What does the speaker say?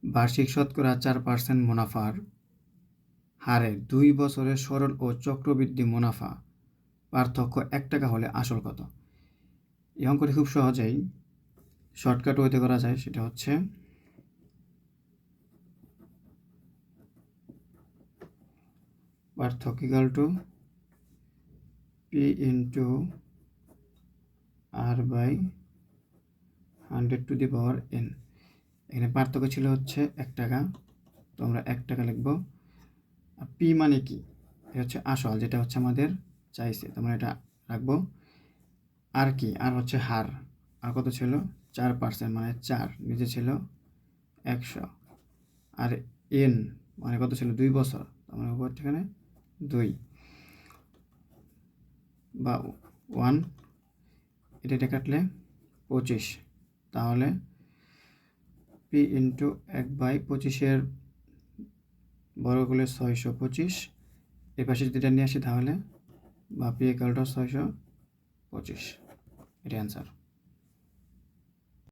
বার্ষিক শতকরা 4% মুনাফার হারে 2 বছরের সরল ও চক্রবৃদ্ধি মুনাফা পার্থক্য 1 টাকা হলে আসল কত? এই অঙ্কটি খুব সহজেই শর্টকাট ওয়েতে করা যায়। সেটা হচ্ছে পার্থক্য equal to P into R by 100⁻n। এখানে পার্থক্য ছিল হচ্ছে 1 টাকা, তো আমরা 1 টাকা লিখব। আর পি মানে কি? এটা হচ্ছে আসল, যেটা হচ্ছে আমাদের চাইছে, তোমরা এটা রাখবো। আর কি? আর হচ্ছে হার। আর কত ছিল? 4%, মানে 4, নিচে ছিল 100। আর এন মানে কত ছিল? 2 বছর, আমরা উপর এখানে 2 বা 1, এটা কাটলে 25। তাহলে পি ইন্টু 1/25 বর্গ করলে 625। এই পাশে যদি এটা নিয়ে আসি তাহলে বা পি ইকুয়াল টু 625। এটা অ্যান্সার।